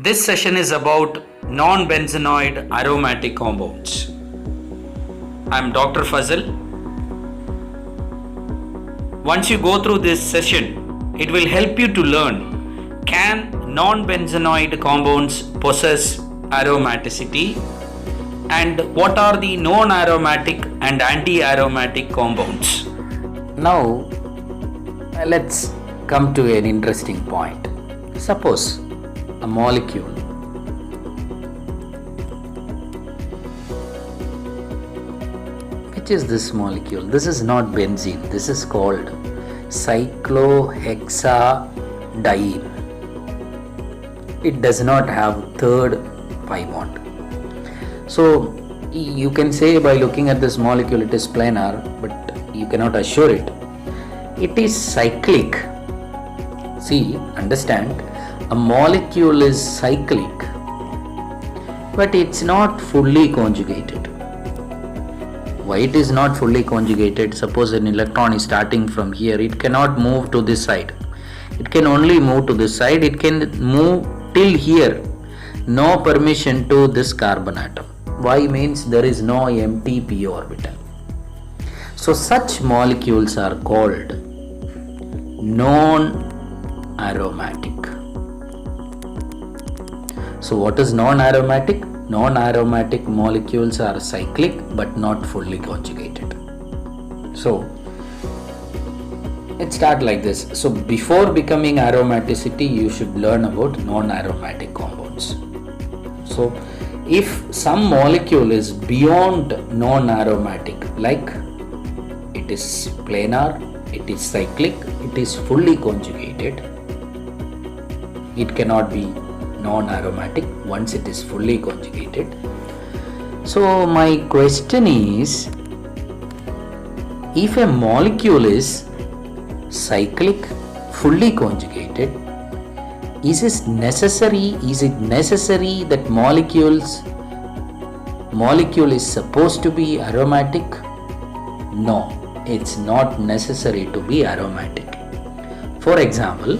This session is about non-benzenoid aromatic compounds. I'm Dr. Fazal. Once you go through this session, it will help you to learn, can non-benzenoid compounds possess aromaticity, and what are the non-aromatic and anti-aromatic compounds. Now, let's come to an interesting point. Suppose a molecule which is this molecule? This is not benzene, this is called cyclohexadiene. It does not have third pi bond. So you can say by looking at this molecule it is planar, but you cannot assure it. It is cyclic. See, understand, a molecule is cyclic, but it's not fully conjugated. Why it is not fully conjugated? Suppose an electron is starting from here, it cannot move to this side. It can only move to this side, it can move till here. No permission to this carbon atom. Why means there is no empty p orbital. So such molecules are called non-aromatic. So what is non-aromatic? Non-aromatic molecules are cyclic but not fully conjugated. So let's start like this. So before becoming aromaticity, you should learn about non-aromatic compounds. So if some molecule is beyond non-aromatic, like it is planar, it is cyclic, it is fully conjugated, it cannot be non-aromatic once it is fully conjugated. So my question is, if a molecule is cyclic, fully conjugated, is it necessary that molecule is supposed to be aromatic? No, it's not necessary to be aromatic. For example,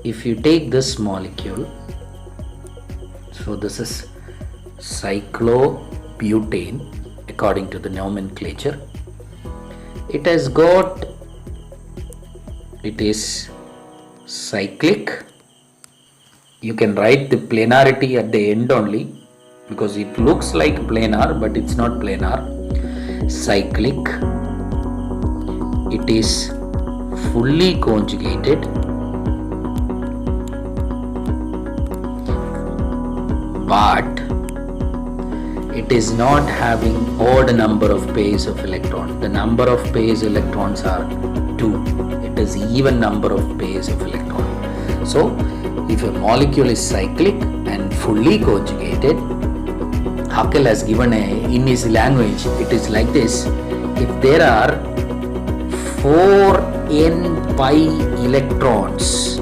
if you take this molecule, so this is cyclobutane according to the nomenclature. It is cyclic. You can write the planarity at the end only, because it looks like planar but it's not planar. Cyclic. It is fully conjugated, but it is not having odd number of pairs of electrons. The number of pairs electrons are 2. It is even number of pairs of electrons. So if a molecule is cyclic and fully conjugated, Haeckel has given in his language, it is like this: if there are 4n pi electrons,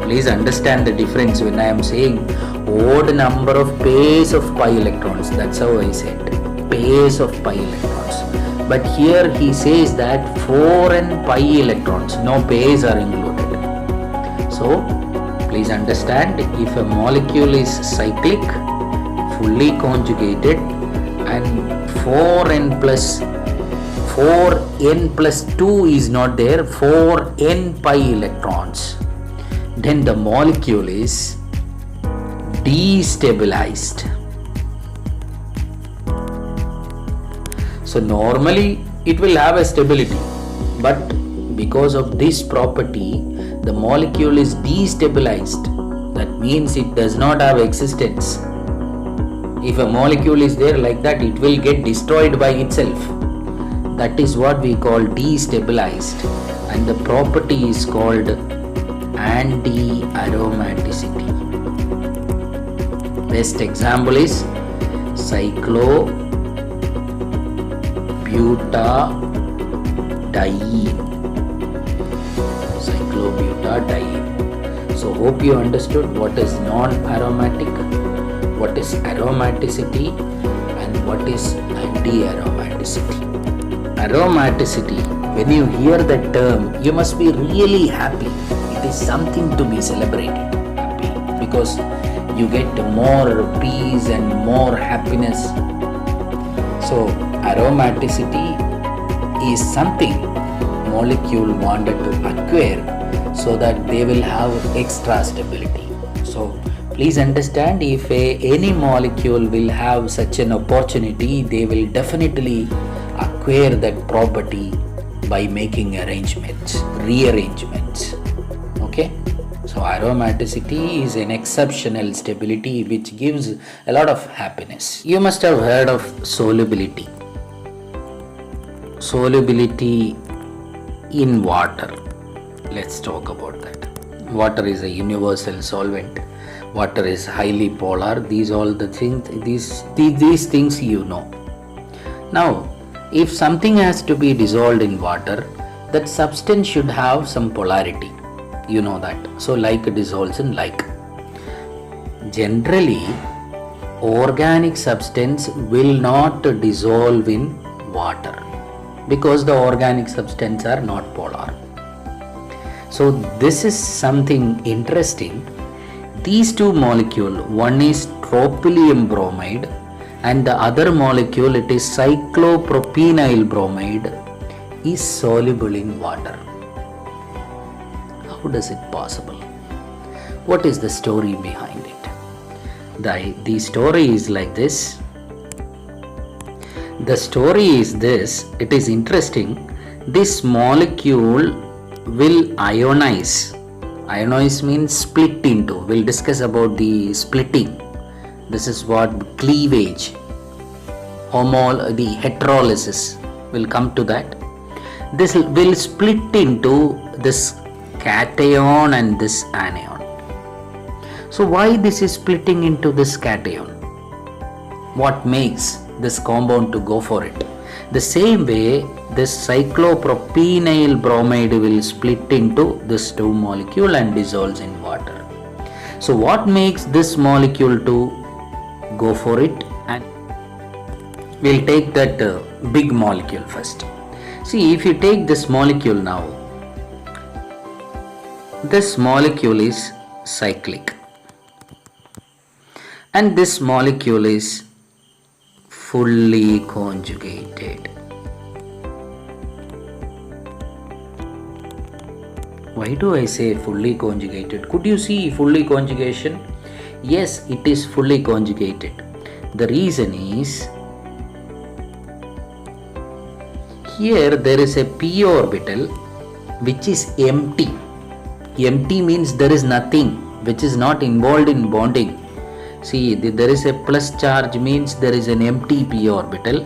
please understand the difference when I am saying odd number of pairs of pi electrons. That's how I said pairs of pi electrons. But here he says that 4n pi electrons, no pairs are included. So please understand, if a molecule is cyclic, fully conjugated, and 4n plus 2 is not there, 4n pi electrons, then the molecule is destabilized. So normally it will have a stability, but because of this property, the molecule is destabilized. That means it does not have existence. If a molecule is there like that, it will get destroyed by itself. That is what we call destabilized, and the property is called anti-aromaticity. Best example is cyclobutadiene. So hope you understood what is non-aromatic, what is aromaticity, and what is anti-aromaticity. Aromaticity, when you hear that term, you must be really happy. It that is something to be celebrated. Happy, because you get more peace and more happiness. So aromaticity is something molecule wanted to acquire so that they will have extra stability. So please understand, if any molecule will have such an opportunity, they will definitely acquire that property by making arrangements, rearrangements. Okay, so aromaticity is an exceptional stability which gives a lot of happiness. You must have heard of solubility. Solubility in water. Let's talk about that. Water is a universal solvent. Water is highly polar. These all the things. These things you know. Now, if something has to be dissolved in water, that substance should have some polarity. You know that. So like dissolves in like. Generally, organic substance will not dissolve in water because the organic substance are not polar. So this is something interesting. These two molecules, one is tropylium bromide and the other molecule, it is cyclopropenyl bromide, is soluble in water. How does it possible? What is the story behind it? The story is like this. The story is this. It is interesting. This molecule will ionize. Ionize means split into. We'll discuss about the splitting. This is what cleavage, the heterolysis will come to that. This will split into this cation and this anion. So why this is splitting into this cation? What makes this compound to go for it? The same way this cyclopropenyl bromide will split into this two molecule and dissolves in water. So what makes this molecule to go for it? And we'll take that big molecule first. See, if you take this molecule now, this molecule is cyclic and this molecule is fully conjugated. Why do I say fully conjugated? Could you see fully conjugation? Yes, it is fully conjugated. The reason is, here there is a p orbital which is empty. Empty means there is nothing, which is not involved in bonding. See, there is a plus charge means there is an empty p orbital.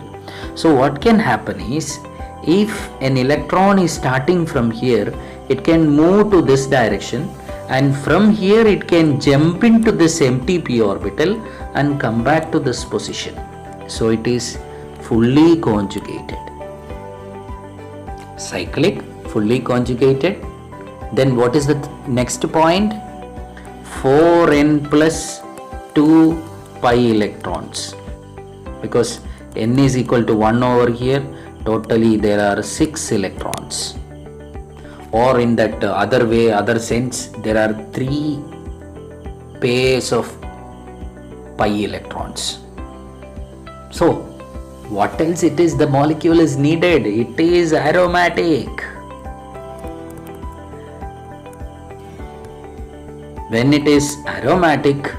So what can happen is, if an electron is starting from here, it can move to this direction, and from here it can jump into this empty p orbital and come back to this position. So it is fully conjugated. Cyclic, fully conjugated. Then what is the next point? 4n plus 2 pi electrons, because n is equal to 1 over here. Totally there are 6 electrons, or in that other way, other sense, there are 3 pairs of pi electrons. So what else it is the molecule is needed? It is aromatic. When it is aromatic,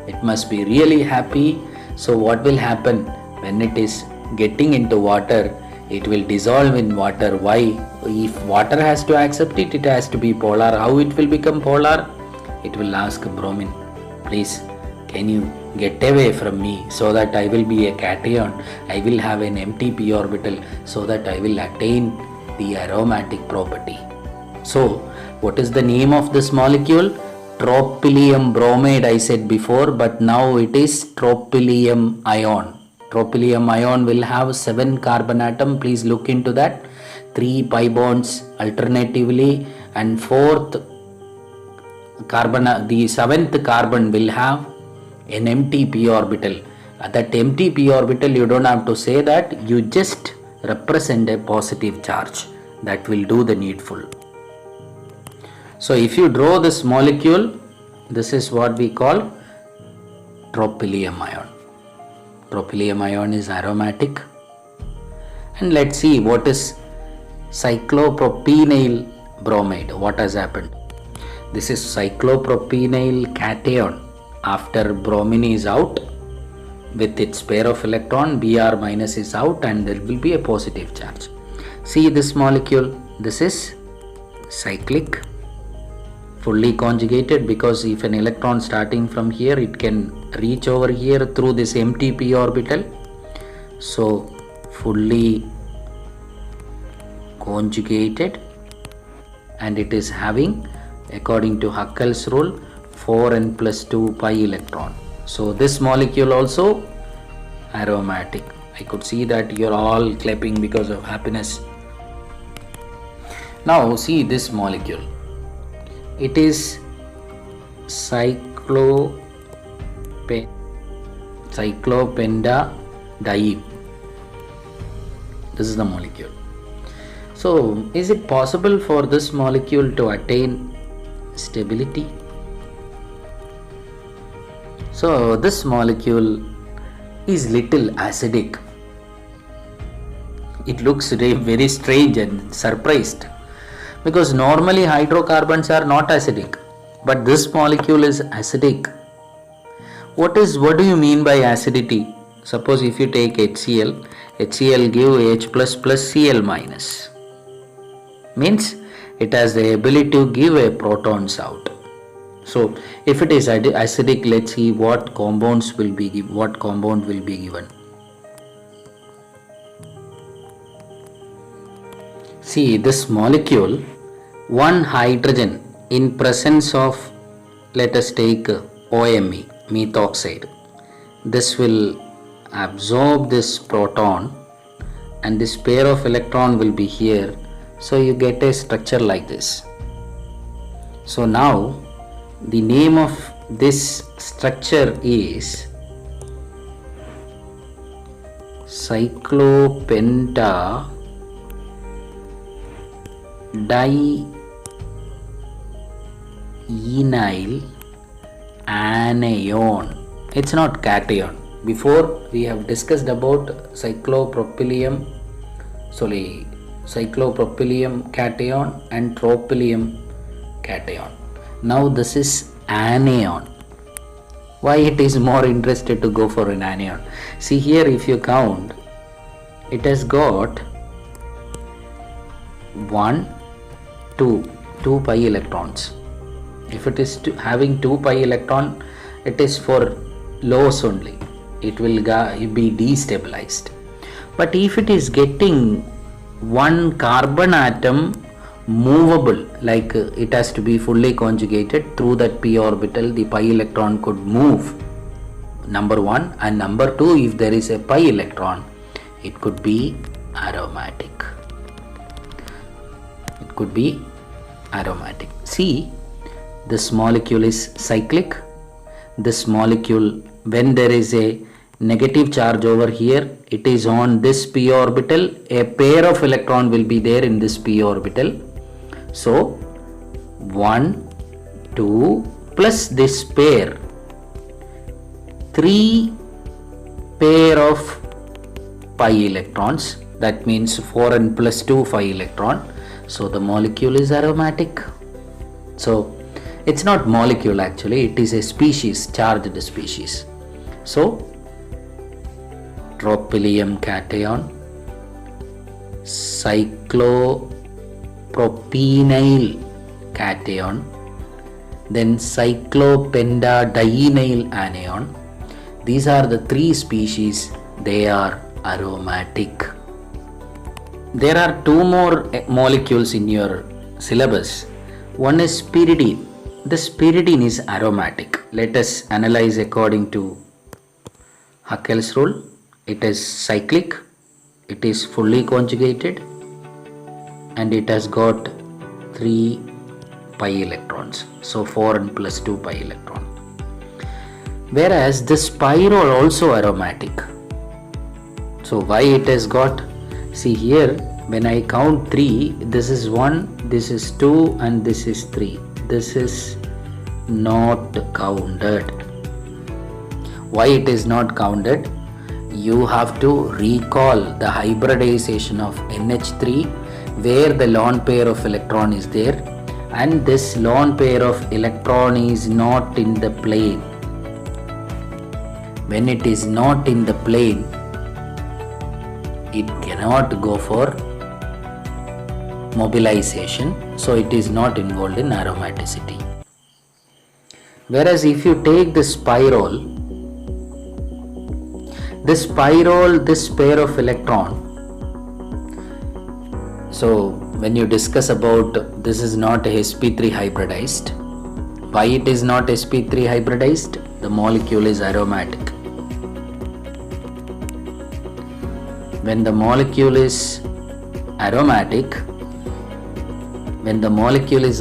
it must be really happy. So what will happen when it is getting into water? It will dissolve in water. Why? If water has to accept it, it has to be polar. How it will become polar? It will ask bromine, please, can you get away from me so that I will be a cation? I will have an empty p orbital so that I will attain the aromatic property. So what is the name of this molecule? Tropylium bromide, I said before, but now it is tropylium ion. Tropylium ion will have 7 carbon atom. Please look into that. 3 pi bonds alternatively, and the 7th carbon will have an empty p orbital. That empty p orbital, you don't have to say that, you just represent a positive charge that will do the needful. So if you draw this molecule, this is what we call tropylium ion. Tropylium ion is aromatic. And let's see what is cyclopropenyl bromide. What has happened? This is cyclopropenyl cation. After bromine is out, with its pair of electron, Br minus is out and there will be a positive charge. See this molecule, this is cyclic, fully conjugated, because if an electron starting from here, it can reach over here through this empty p orbital. So fully conjugated, and it is having, according to Huckel's rule, 4n plus 2 pi electron. So this molecule also aromatic. I could see that you're all clapping because of happiness. Now see this molecule. It is cyclopentadiene. This is the molecule. So is it possible for this molecule to attain stability? So this molecule is little acidic. It looks very strange and surprised, because normally hydrocarbons are not acidic, but this molecule is acidic. What do you mean by acidity? Suppose if you take HCl, HCl give H plus plus Cl minus. Means it has the ability to give a protons out. So if it is acidic, let's see what compound will be given. See this molecule, one hydrogen in presence of, let us take OMe, methoxide. This will absorb this proton and this pair of electron will be here. So you get a structure like this. So now the name of this structure is cyclopentadienyl anion. It's not cation. Before we have discussed about cyclopropylium cation and tropylium cation. Now this is anion. Why it is more interested to go for an anion? See here, if you count, it has got 2 pi electrons. If it is having 2 pi electron, it is for lows only. It will be destabilized. But if it is getting one carbon atom movable, like it has to be fully conjugated, through that p orbital the pi electron could move, number one, and number two, if there is a pi electron, it could be aromatic. See, this molecule is cyclic. This molecule, when there is a negative charge over here, it is on this p orbital, a pair of electron will be there in this p orbital. So 1, 2 plus this pair, 3 pair of pi electrons, that means 4n plus 2 pi electron. So the molecule is aromatic. So it's not molecule actually, it is a species, charged species. So tropylium cation, cyclopropenyl cation, then cyclopentadienyl anion. These are the three species, they are aromatic. There are two more molecules in your syllabus. One is pyridine. The pyridine is aromatic. Let us analyze according to Huckel's rule. It is cyclic, it is fully conjugated, and it has got 3 pi electrons. So 4n plus 2 pi electron. Whereas this pyrrole also aromatic. So why it has got? See here, when I count 3, this is 1, this is 2, and this is 3. this is not counted. Why it is not counted? You have to recall the hybridization of NH3 where the lone pair of electron is there, and this lone pair of electron is not in the plane. When it is not in the plane, it cannot go for mobilization, so it is not involved in aromaticity. Whereas if you take this pyrrole, this pair of electron, so when you discuss about this is not sp3 hybridized. Why it is not sp3 hybridized? The molecule is aromatic. When the molecule is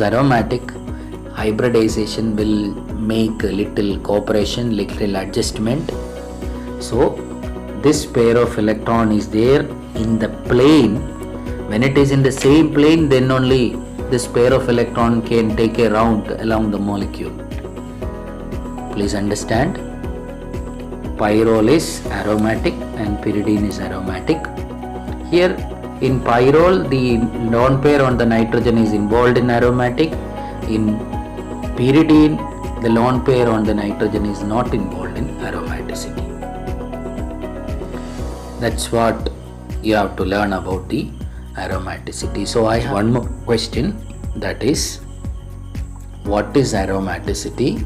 aromatic, hybridization will make a little cooperation, little adjustment. So this pair of electron is there in the plane. When it is in the same plane, then only this pair of electron can take a round along the molecule. Please understand, pyrrole is aromatic and pyridine is aromatic. Here in pyrrole, the lone pair on the nitrogen is involved in aromatic. In pyridine, the lone pair on the nitrogen is not involved in aromaticity. That's what you have to learn about the aromaticity. So I have one more question, that is, what is aromaticity,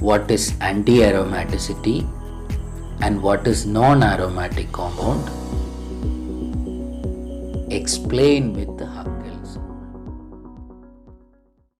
what is anti-aromaticity, and what is non-aromatic compound? Explain with